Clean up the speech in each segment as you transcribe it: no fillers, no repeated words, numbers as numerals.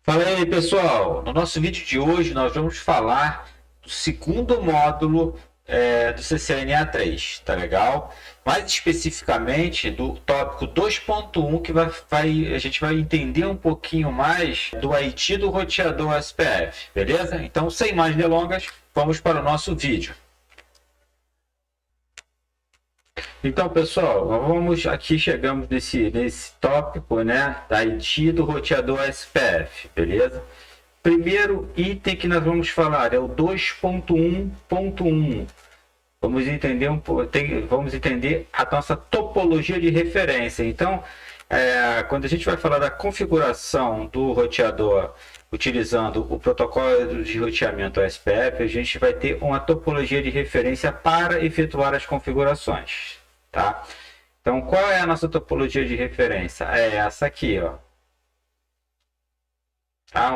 Fala aí, pessoal. No nosso vídeo de hoje, nós vamos falar do segundo módulo do CCNA3, tá legal? Mais especificamente do tópico 2.1, que a gente vai entender um pouquinho mais do ID do roteador SPF, beleza? Então, sem mais delongas, vamos para o nosso vídeo. Então, pessoal, chegamos nesse tópico, né, da ID do roteador SPF, beleza? Primeiro item que nós vamos falar é o 2.1.1. Vamos entender a nossa topologia de referência. Então, quando a gente vai falar da configuração do roteador utilizando o protocolo de roteamento SPF, a gente vai ter uma topologia de referência para efetuar as configurações. Tá? Então, qual é a nossa topologia de referência? É essa aqui, ó.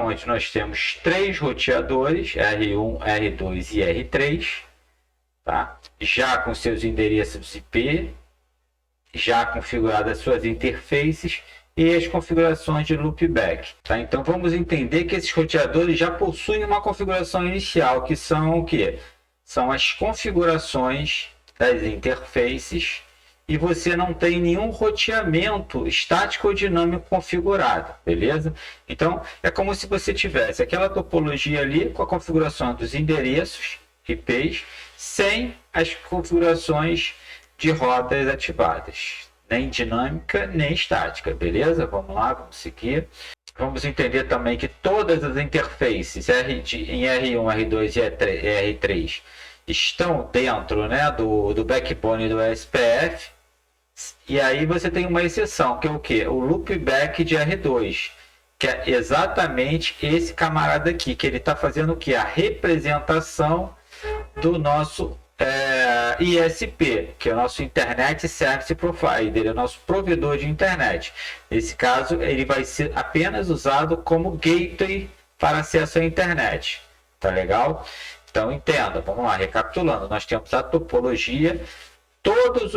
Onde nós temos três roteadores, R1, R2 e R3, tá? Já com seus endereços IP, já configuradas suas interfaces e as configurações de loopback. Tá? Então, vamos entender que esses roteadores já possuem uma configuração inicial, que são o quê? São as configurações das interfaces, e você não tem nenhum roteamento estático ou dinâmico configurado, beleza? Então, é como se você tivesse aquela topologia ali com a configuração dos endereços IPs, sem as configurações de rotas ativadas, nem dinâmica, nem estática, beleza? Vamos lá, vamos seguir. Vamos entender também que todas as interfaces em R1, R2 e R3 estão dentro, né, do backbone do SPF. E aí você tem uma exceção, que é o que? O loopback de R2, que é exatamente esse camarada aqui, que ele está fazendo o que? A representação do nosso ISP, que é o nosso Internet Service Provider, ele é o nosso provedor de internet. Nesse caso, ele vai ser apenas usado como gateway para acesso à internet. Tá legal? Então, entenda, vamos lá, recapitulando, nós temos a topologia, todas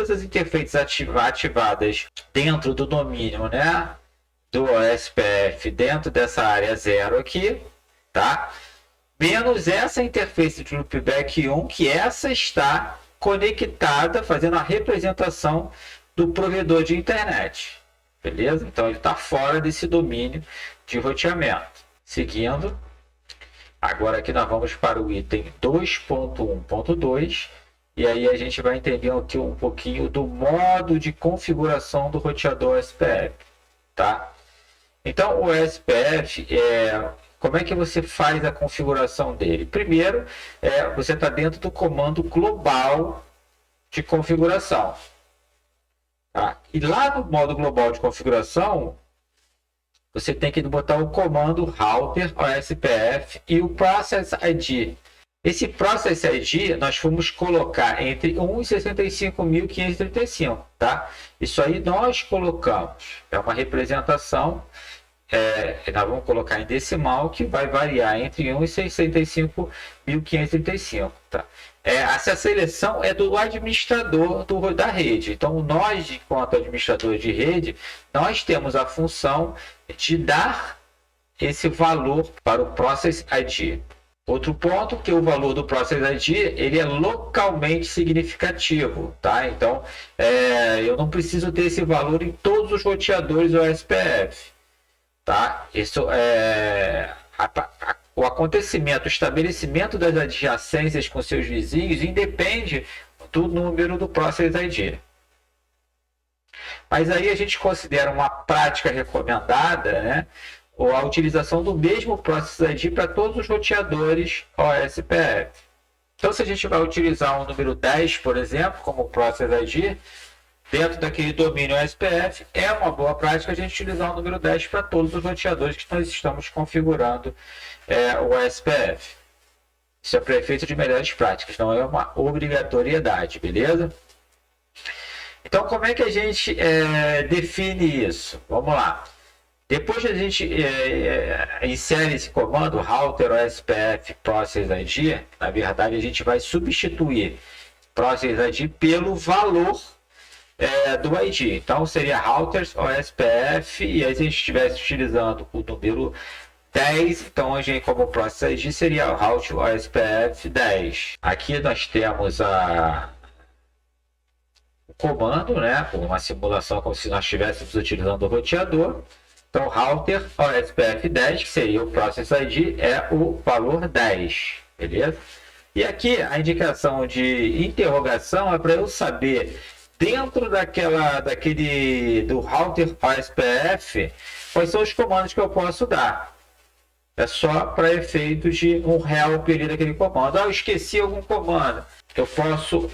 as interfaces ativadas dentro do domínio, né, do SPF, dentro dessa área 0 aqui, tá? Menos essa interface de loopback 1, que essa está conectada, fazendo a representação do provedor de internet, beleza? Então, ele está fora desse domínio de roteamento. Seguindo, agora aqui nós vamos para o item 2.1.2, e aí a gente vai entender aqui um pouquinho do modo de configuração do roteador SPF, tá? Então, o SPF, como é que você faz a configuração dele? Primeiro, você está dentro do comando global de configuração, tá? E lá no modo global de configuração, você tem que botar o comando router OSPF e o process ID. Esse process ID nós fomos colocar entre 1 e 65.535, tá? Isso aí nós colocamos, é uma representação, nós vamos colocar em decimal, que vai variar entre 1 e 65.535, tá? Essa seleção é do administrador da rede. Então, nós, enquanto administrador de rede, nós temos a função de dar esse valor para o process ID. Outro ponto, que o valor do process ID, ele é localmente significativo, tá? Então, eu não preciso ter esse valor em todos os roteadores OSPF, tá? Isso o acontecimento, o estabelecimento das adjacências com seus vizinhos independe do número do process ID. Mas aí a gente considera uma prática recomendada, né, a utilização do mesmo process ID para todos os roteadores OSPF. Então, se a gente vai utilizar o número 10, por exemplo, como process ID, dentro daquele domínio OSPF, é uma boa prática a gente utilizar o número 10 para todos os roteadores que nós estamos configurando o OSPF. Isso é para efeito de melhores práticas, não é uma obrigatoriedade, beleza? Então, como é que a gente define isso? Vamos lá. Depois que a gente insere esse comando router OSPF process ID, na verdade a gente vai substituir process ID pelo valor do ID. Então seria routers OSPF, e aí se a gente estivesse utilizando o número 10, então a gente, como process ID, seria o route OSPF 10. Aqui nós temos o comando, né, uma simulação como se nós estivéssemos utilizando o roteador. Então, router OSPF 10, que seria o process ID, é o valor 10, beleza? E aqui a indicação de interrogação é para eu saber, dentro do router OSPF, quais são os comandos que eu posso dar. É só para efeitos de um help ali daquele comando. Eu esqueci algum comando. Eu posso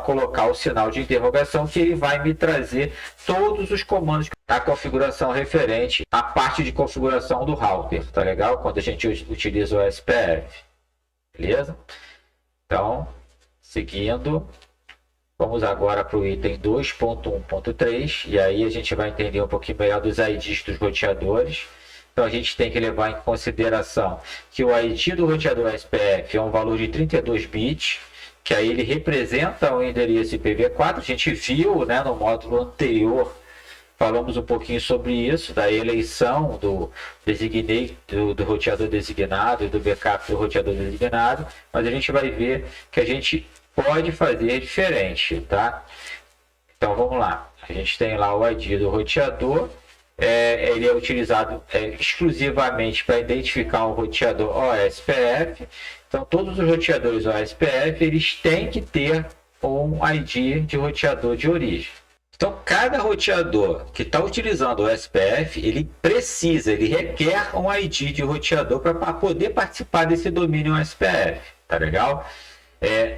colocar o sinal de interrogação, que ele vai me trazer todos os comandos da configuração referente à parte de configuração do router. Tá legal? Quando a gente utiliza o SPF. Beleza? Então, seguindo, vamos agora para o item 2.1.3. E aí a gente vai entender um pouquinho melhor dos IDs dos roteadores. Então a gente tem que levar em consideração que o ID do roteador SPF é um valor de 32 bits, que aí ele representa o endereço IPv4. A gente viu, né, no módulo anterior, falamos um pouquinho sobre isso, da eleição do roteador designado e do backup do roteador designado, mas a gente vai ver que a gente pode fazer diferente, tá? Então vamos lá, a gente tem lá o ID do roteador. Ele é utilizado exclusivamente para identificar um roteador OSPF. Então, todos os roteadores OSPF eles têm que ter um ID de roteador de origem. Então, cada roteador que está utilizando o OSPF, ele requer um ID de roteador para poder participar desse domínio OSPF. Tá legal?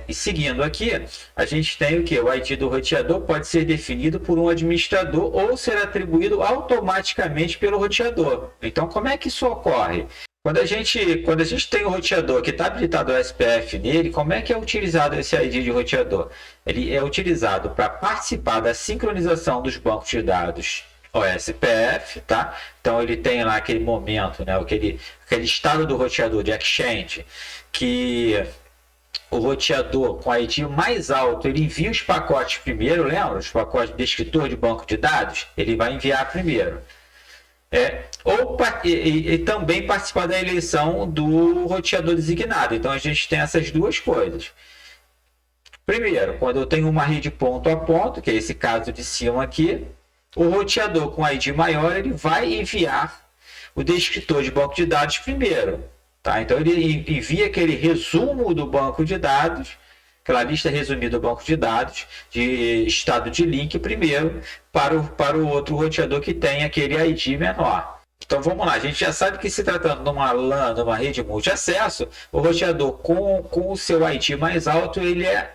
E seguindo aqui, a gente tem o que? O ID do roteador pode ser definido por um administrador ou ser atribuído automaticamente pelo roteador. Então, como é que isso ocorre? Quando a gente tem um roteador que está habilitado o SPF nele, como é que é utilizado esse ID de roteador? Ele é utilizado para participar da sincronização dos bancos de dados OSPF, tá? Então ele tem lá aquele momento, né? aquele estado do roteador de exchange, que o roteador com ID mais alto, ele envia os pacotes primeiro, lembra? Os pacotes de descritor de banco de dados, ele vai enviar primeiro. E também participar da eleição do roteador designado. Então a gente tem essas duas coisas. Primeiro, quando eu tenho uma rede ponto a ponto, que é esse caso de cima aqui, o roteador com ID maior, ele vai enviar o descritor de banco de dados primeiro. Tá? Então ele envia aquele resumo do banco de dados, aquela lista resumida do banco de dados, de estado de link primeiro, para o outro roteador que tem aquele ID menor. Então vamos lá, a gente já sabe que se tratando de uma LAN, de uma rede multiacesso, o roteador com o seu ID mais alto, ele é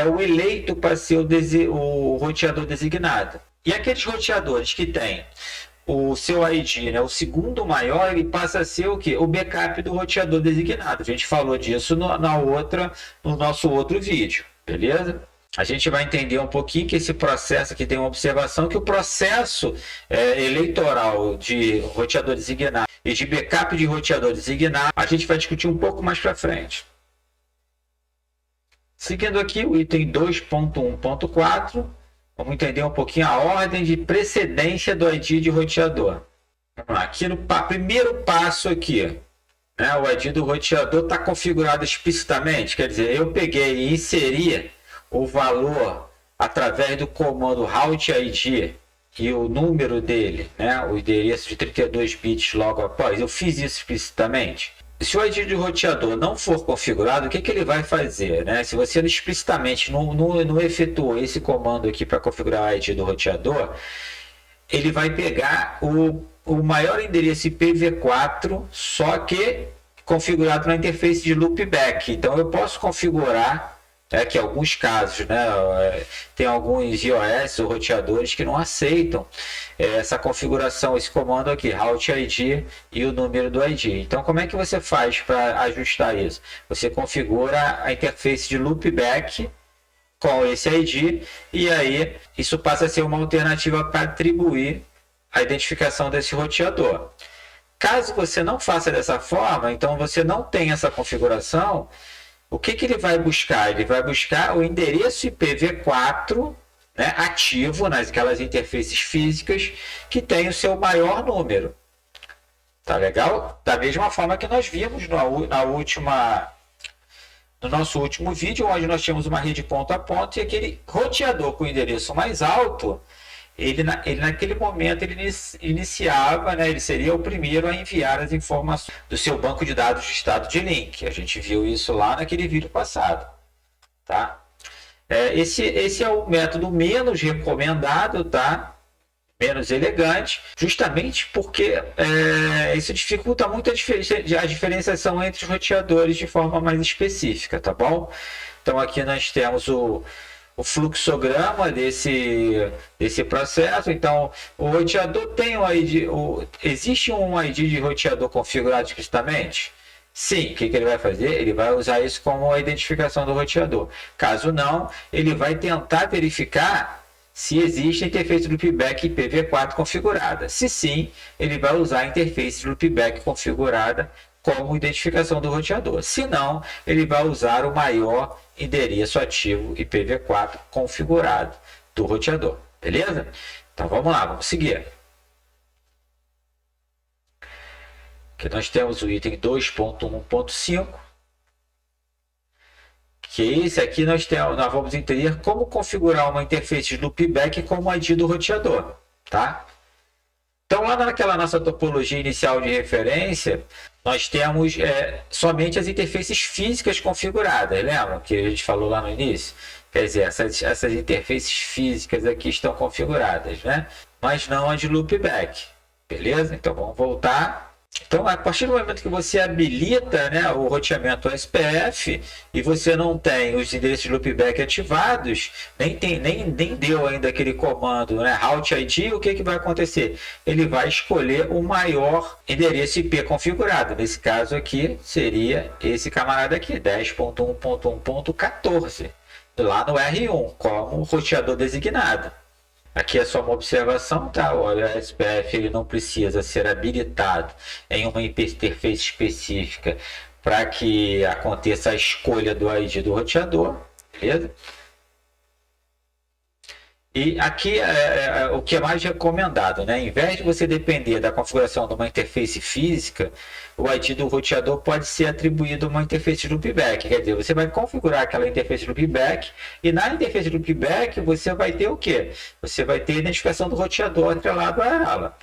o eleito para ser o roteador designado. E aqueles roteadores que têm o seu ID, né, o segundo maior, ele passa a ser o quê? O backup do roteador designado. A gente falou disso no nosso outro vídeo, beleza? A gente vai entender um pouquinho que esse processo aqui tem uma observação, que o processo eleitoral de roteador designado e de backup de roteador designado, a gente vai discutir um pouco mais para frente. Seguindo aqui o item 2.1.4, vamos entender um pouquinho a ordem de precedência do ID de roteador. Vamos lá, aqui no primeiro passo aqui, né, o ID do roteador está configurado explicitamente, quer dizer, eu peguei e inseri o valor através do comando route ID e o número dele, né, o endereço de 32 bits logo após, eu fiz isso explicitamente. Se o ID do roteador não for configurado, o que ele vai fazer? Né? Se você explicitamente não efetuou esse comando aqui para configurar o ID do roteador, ele vai pegar o maior endereço IPv4, só que configurado na interface de loopback. Então eu posso configurar, que em alguns casos, né, tem alguns iOS ou roteadores que não aceitam essa configuração, esse comando aqui, route ID e o número do ID. Então como é que você faz para ajustar isso? Você configura a interface de loopback com esse ID, e aí isso passa a ser uma alternativa para atribuir a identificação desse roteador. Caso você não faça dessa forma, então você não tem essa configuração, o que ele vai buscar? Ele vai buscar o endereço IPv4, né, ativo naquelas interfaces físicas que tem o seu maior número. Tá legal? Da mesma forma que nós vimos no nosso último vídeo, onde nós tínhamos uma rede ponto a ponto e aquele roteador com o endereço mais alto, ele naquele momento ele iniciava, né, ele seria o primeiro a enviar as informações do seu banco de dados de estado de link. A gente viu isso lá naquele vídeo passado. Tá? Esse é o método menos recomendado, tá? Menos elegante, justamente porque isso dificulta muito a diferenciação entre os roteadores de forma mais específica, tá bom? Então aqui nós temos o fluxograma desse processo. Então o roteador tem um ID, existe um ID de roteador configurado explicitamente? Sim, o que ele vai fazer? Ele vai usar isso como a identificação do roteador. Caso não, ele vai tentar verificar se existe a interface loopback IPv4 configurada. Se sim, ele vai usar a interface loopback configurada como identificação do roteador. Se não, ele vai usar o maior endereço ativo IPv4 configurado do roteador. Beleza? Então vamos lá, vamos seguir. Aqui nós temos o item 2.1.5. Que esse aqui nós vamos entender como configurar uma interface de loopback com o ID do roteador, tá? Então lá naquela nossa topologia inicial de referência, nós temos somente as interfaces físicas configuradas, lembra que a gente falou lá no início? Quer dizer, essas interfaces físicas aqui estão configuradas, né? Mas não a de loopback, beleza? Então vamos voltar. Então, a partir do momento que você habilita, né, o roteamento SPF e você não tem os endereços de loopback ativados, nem deu ainda aquele comando, né, route ID, o que vai acontecer? Ele vai escolher o maior endereço IP configurado. Nesse caso aqui, seria esse camarada aqui, 10.1.1.14, lá no R1, como roteador designado. Aqui é só uma observação, tá? Olha, o SPF ele não precisa ser habilitado em uma interface específica para que aconteça a escolha do ID do roteador, beleza? E aqui é o que é mais recomendado, né? Em vez de você depender da configuração de uma interface física, o ID do roteador pode ser atribuído a uma interface loopback. Quer dizer, você vai configurar aquela interface loopback e na interface loopback você vai ter o quê? Você vai ter a identificação do roteador atrelado a ela.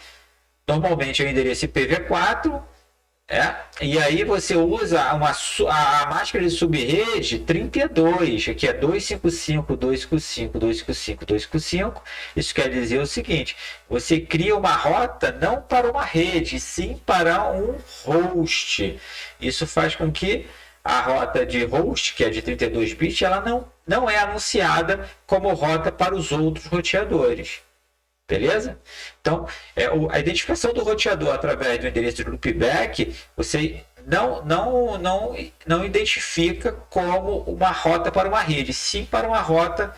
Normalmente é o endereço IPv4. E aí você usa a máscara de subrede 32, que é 255.255.255.255. Isso quer dizer o seguinte: você cria uma rota não para uma rede, sim para um host. Isso faz com que a rota de host, que é de 32 bits, ela não é anunciada como rota para os outros roteadores. Beleza? Então, a identificação do roteador através do endereço de loopback, você não identifica como uma rota para uma rede, sim para uma rota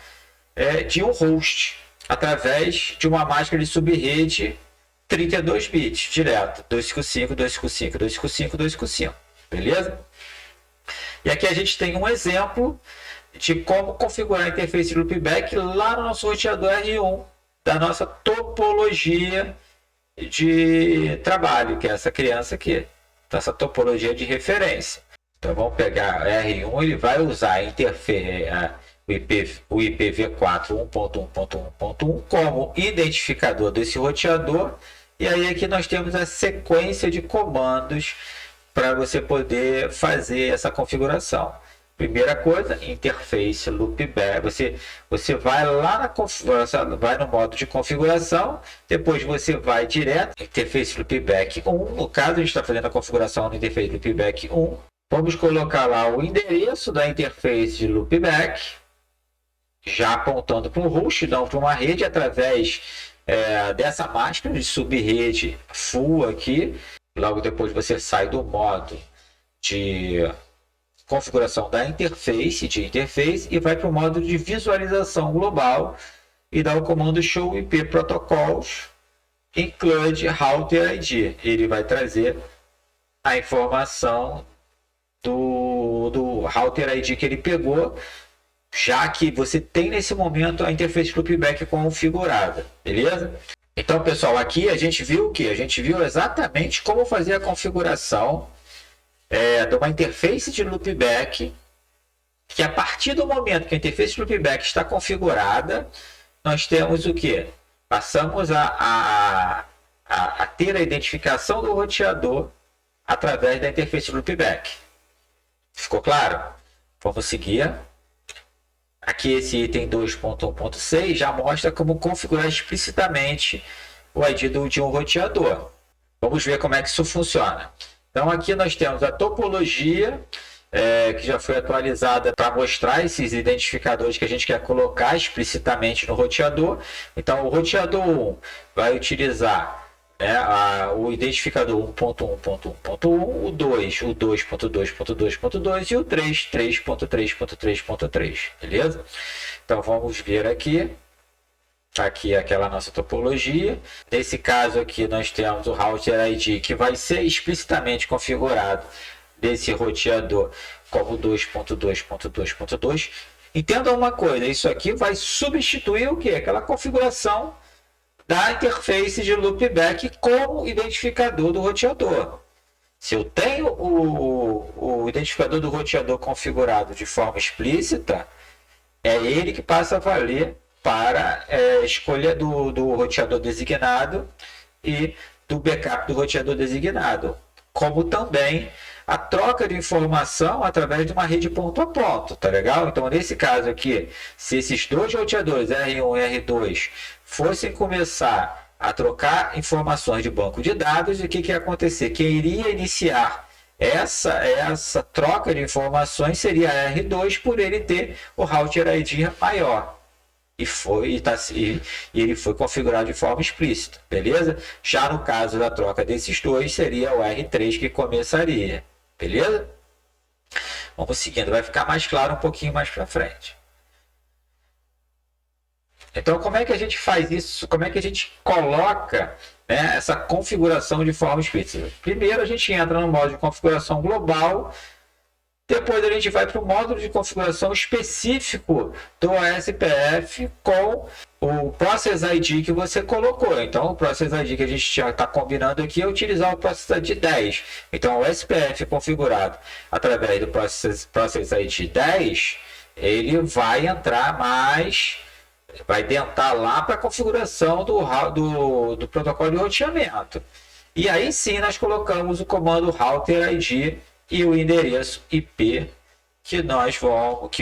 de um host, através de uma máscara de subrede 32 bits, direto, 255, 255, 255, 255. Beleza? E aqui a gente tem um exemplo de como configurar a interface de loopback lá no nosso roteador R1, da nossa topologia de trabalho, que é essa criança aqui, essa topologia de referência. Então vamos pegar R1, ele vai usar a interface, o IPv4 1.1.1.1 como identificador desse roteador, e aí aqui nós temos a sequência de comandos para você poder fazer essa configuração. Primeira coisa, interface loopback. Você vai lá na configuração, vai no modo de configuração, depois você vai direto interface loopback 1. No caso, a gente está fazendo a configuração no interface loopback 1. Vamos colocar lá o endereço da interface de loopback, já apontando para um host, não para uma rede, através dessa máscara de subrede full aqui. Logo depois você sai do modo de configuração da interface, e vai para o modo de visualização global e dá o comando show IP protocols include router ID. Ele vai trazer a informação do router ID que ele pegou, já que você tem nesse momento a interface loopback configurada, beleza? Então, pessoal, aqui a gente viu o que? A gente viu exatamente como fazer a configuração de uma interface de loopback, que a partir do momento que a interface loopback está configurada, nós temos o que? Passamos a ter a identificação do roteador através da interface loopback. Ficou claro? Vamos seguir. Aqui esse item 2.1.6 já mostra como configurar explicitamente o ID de um roteador. Vamos ver como é que isso funciona. Então aqui nós temos a topologia, que já foi atualizada para mostrar esses identificadores que a gente quer colocar explicitamente no roteador. Então o roteador 1 vai utilizar o identificador 1.1.1.1, o 2, o 2.2.2.2 e o 3, 3.3.3.3, beleza? Então vamos ver aqui. Aqui aquela nossa topologia. Nesse caso aqui nós temos o router ID que vai ser explicitamente configurado desse roteador como 2.2.2.2. Entenda uma coisa, isso aqui vai substituir o que? Aquela configuração da interface de loopback como identificador do roteador. Se eu tenho o identificador do roteador configurado de forma explícita, é ele que passa a valer para a escolha do roteador designado e do backup do roteador designado, como também a troca de informação através de uma rede ponto a ponto, tá legal? Então, nesse caso aqui, se esses dois roteadores, R1 e R2, fossem começar a trocar informações de banco de dados, o que ia acontecer? Quem iria iniciar essa troca de informações seria R2, por ele ter o router ID maior. E ele foi configurado de forma explícita, beleza? Já no caso da troca desses dois, seria o R3 que começaria. Beleza? Vamos seguindo, vai ficar mais claro um pouquinho mais para frente. Então, como é que a gente faz isso? Como é que a gente coloca essa configuração de forma explícita? Primeiro, a gente entra no modo de configuração global. Depois, a gente vai para o módulo de configuração específico do OSPF com o Process ID que você colocou. Então, o Process ID que a gente já está combinando aqui é utilizar o Process ID 10. Então, o SPF configurado através do Process ID 10, ele vai entrar vai dentar lá para a configuração do protocolo de roteamento. E aí sim nós colocamos o comando router ID e o endereço IP que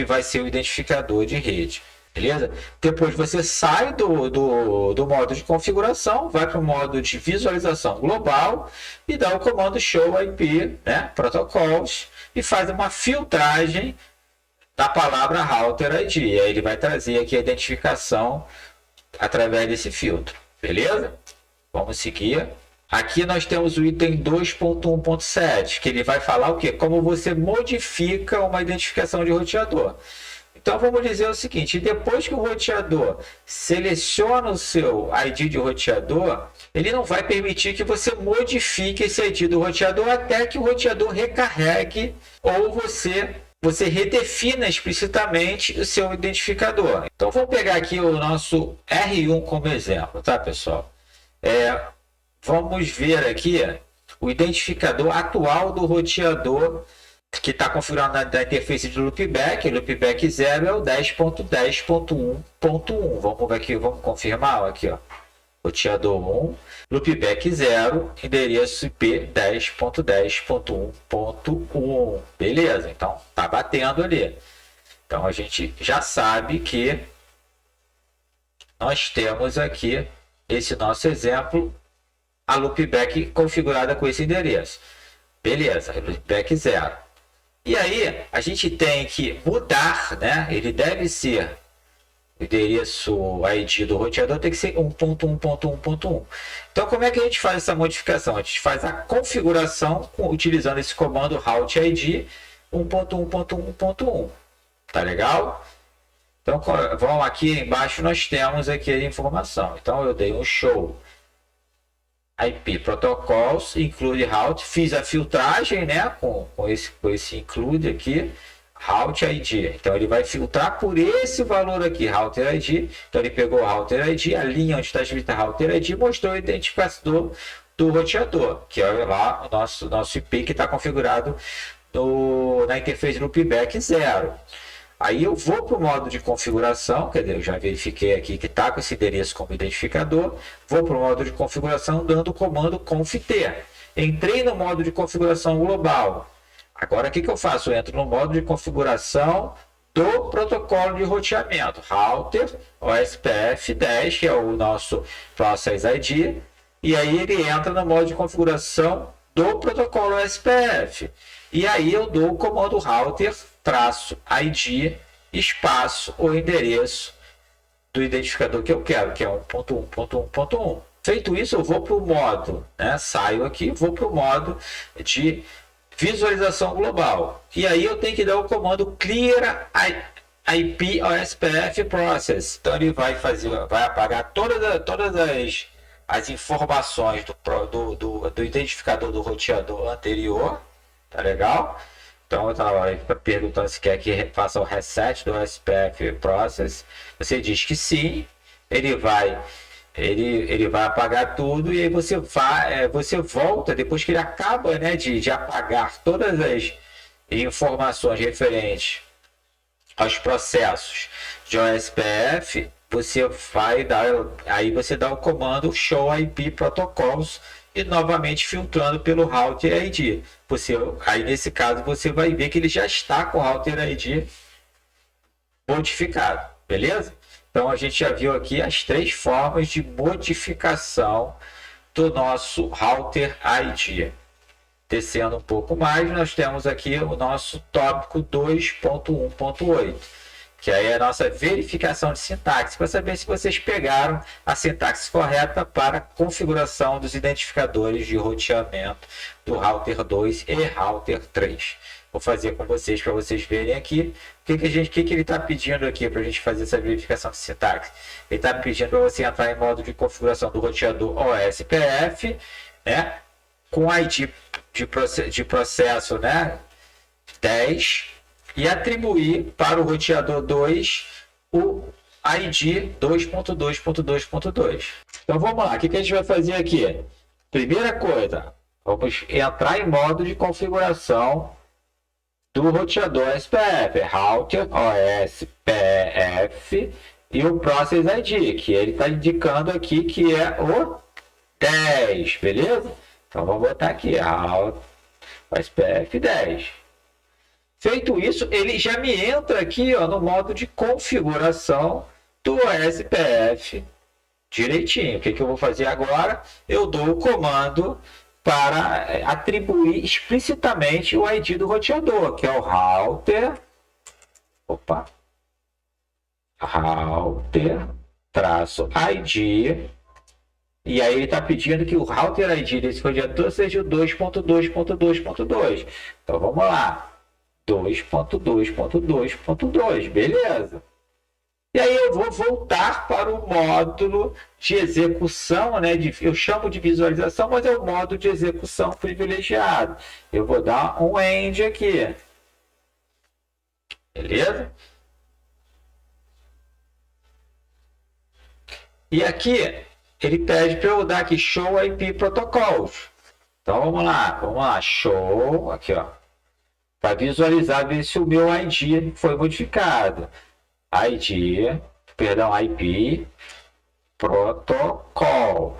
vai ser o identificador de rede. Beleza? Depois você sai do modo de configuração, vai para o modo de visualização global e dá o comando show IP, protocols, e faz uma filtragem da palavra router ID. E aí ele vai trazer aqui a identificação através desse filtro. Beleza? Vamos seguir. Aqui nós temos o item 2.1.7, que ele vai falar o quê? Como você modifica uma identificação de roteador. Então vamos dizer o seguinte: depois que o roteador seleciona o seu ID de roteador, ele não vai permitir que você modifique esse ID do roteador até que o roteador recarregue ou você redefina explicitamente o seu identificador. Então vamos pegar aqui o nosso R1 como exemplo, tá, pessoal? Vamos ver aqui o identificador atual do roteador que está configurado na interface de loopback. Loopback 0 é o 10.10.1.1. Vamos ver aqui, vamos confirmar aqui, ó. Roteador 1, loopback 0, endereço IP 10.10.1.1. Beleza, então tá batendo ali. Então a gente já sabe que nós temos aqui esse nosso exemplo, a loopback configurada com esse endereço. Beleza, loopback 0. E aí a gente tem que mudar, ele deve ser o endereço ID do roteador, tem que ser 1.1.1.1. Então, como é que a gente faz essa modificação? A gente faz a configuração utilizando esse comando route ID 1.1.1.1. Tá legal? Então, vamos aqui embaixo, nós temos aqui a informação. Então, eu dei um show IP protocols, include route, fiz a filtragem, né, com esse include aqui, route ID. Então ele vai filtrar por esse valor aqui, router ID. Então ele pegou o router ID, a linha onde está escrita router ID, mostrou o identificador do roteador, que é lá o nosso IP que está configurado na interface loopback 0. Aí eu vou para o modo de configuração, quer dizer, eu já verifiquei aqui que está com esse endereço como identificador, vou para o modo de configuração dando o comando conft. Entrei no modo de configuração global. Agora o que eu faço? Eu entro no modo de configuração do protocolo de roteamento, router OSPF 10, que é o nosso Process ID, e aí ele entra no modo de configuração do protocolo OSPF. E aí eu dou o comando router -id espaço o endereço do identificador que eu quero, que é 1.1.1.1. Feito isso, eu vou para o modo, né? Saio aqui, vou para o modo de visualização global. E aí eu tenho que dar o comando clear IP OSPF process. Então ele vai apagar todas as informações do identificador do roteador anterior. Tá legal? Então eu estava perguntando se quer que faça o reset do SPF process. Você diz que sim, ele vai apagar tudo e aí você volta depois que ele acaba, né, de apagar todas as informações referentes aos processos de OSPF. Você dá o comando show IP protocols e novamente filtrando pelo router ID. Aí nesse caso você vai ver que ele já está com o router ID modificado, beleza? Então a gente já viu aqui as 3 formas de modificação do nosso router ID. Descendo um pouco mais, nós temos aqui o nosso tópico 2.1.8. que aí é a nossa verificação de sintaxe, para saber se vocês pegaram a sintaxe correta para configuração dos identificadores de roteamento do router 2 e router 3. Vou fazer com vocês para vocês verem aqui o que ele está pedindo aqui para a gente fazer essa verificação de sintaxe. Ele está pedindo para você entrar em modo de configuração do roteador OSPF, né, com ID de processo, né, 10, e atribuir para o roteador 2 o ID 2.2.2.2. Então vamos lá, o que a gente vai fazer aqui? Primeira coisa, vamos entrar em modo de configuração do roteador OSPF, router OSPF e o Process ID, que ele está indicando aqui que é o 10, beleza? Então vamos botar aqui, router OSPF 10. Feito isso, ele já me entra aqui, ó, no modo de configuração do OSPF direitinho. O que eu vou fazer agora? Eu dou o comando para atribuir explicitamente o ID do roteador, que é o router, router-ID, e aí ele está pedindo que o router ID desse roteador seja o 2.2.2.2. Então vamos lá. 2.2.2.2, beleza. E aí eu vou voltar para o módulo de execução, né? Eu chamo de visualização, mas é o modo de execução privilegiado. Eu vou dar um end aqui. Beleza? E aqui ele pede para eu dar aqui show IP protocols. Então vamos lá, show, aqui ó. Para visualizar, ver se o meu ID foi modificado. IP protocols.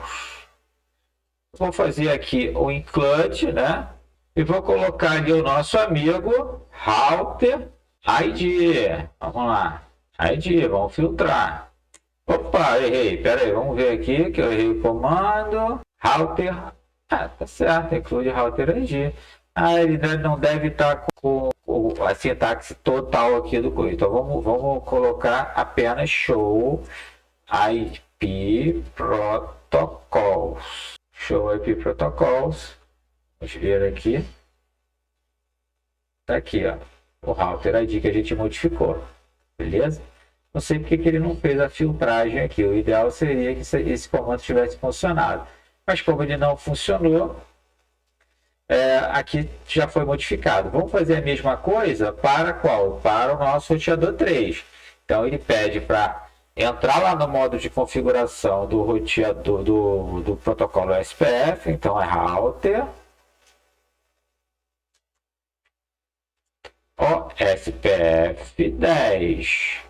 Vou fazer aqui o include, né? E vou colocar ali o nosso amigo router ID. Vamos lá. ID, vamos filtrar. Opa, errei. Pera aí, vamos ver aqui que eu errei o comando. Router. Ah, tá certo, include router ID. Ele não deve estar com a sintaxe total aqui do coisa. Então vamos colocar apenas show IP protocols. Show IP protocols. Vamos ver aqui. Tá aqui, ó, o router ID que a gente modificou. Beleza? Não sei porque que ele não fez a filtragem aqui. O ideal seria que esse comando tivesse funcionado. mas como ele não funcionou, aqui já foi modificado. Vamos fazer a mesma coisa para qual? Para o nosso roteador 3. Então ele pede para entrar lá no modo de configuração do roteador do protocolo SPF, então é router OSPF10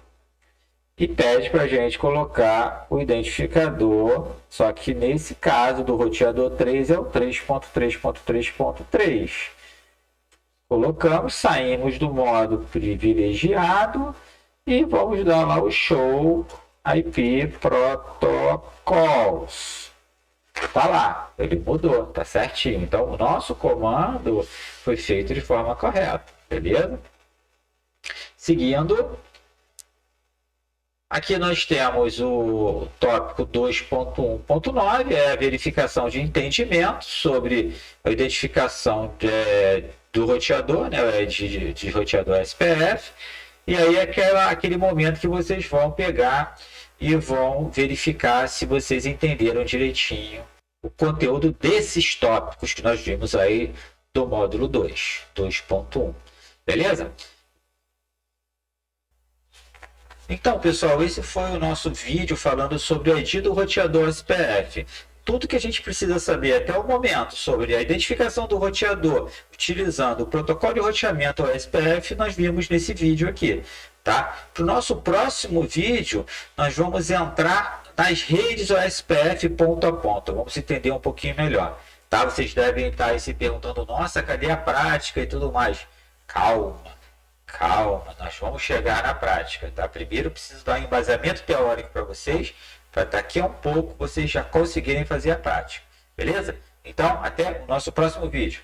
e pede para a gente colocar o identificador, só que nesse caso do roteador 3 é o 3.3.3.3. Colocamos, saímos do modo privilegiado e vamos dar lá o show IP protocols. Tá lá, ele mudou, tá certinho. Então o nosso comando foi feito de forma correta, beleza? Seguindo, aqui nós temos o tópico 2.1.9, é a verificação de entendimento sobre a identificação do roteador, né, de roteador SPF. E aí aquele momento que vocês vão pegar e vão verificar se vocês entenderam direitinho o conteúdo desses tópicos que nós vimos aí do módulo 2.1. Beleza? Então, pessoal, esse foi o nosso vídeo falando sobre o ID do roteador SPF. Tudo que a gente precisa saber até o momento sobre a identificação do roteador utilizando o protocolo de roteamento SPF, nós vimos nesse vídeo aqui. Tá? Para o nosso próximo vídeo, nós vamos entrar nas redes OSPF ponto a ponto. Vamos entender um pouquinho melhor. Tá? Vocês devem estar aí se perguntando, nossa, cadê a prática e tudo mais? Calma. Calma, nós vamos chegar na prática, tá? Primeiro eu preciso dar um embasamento teórico para vocês, para daqui a um pouco vocês já conseguirem fazer a prática, beleza? Então, até o nosso próximo vídeo.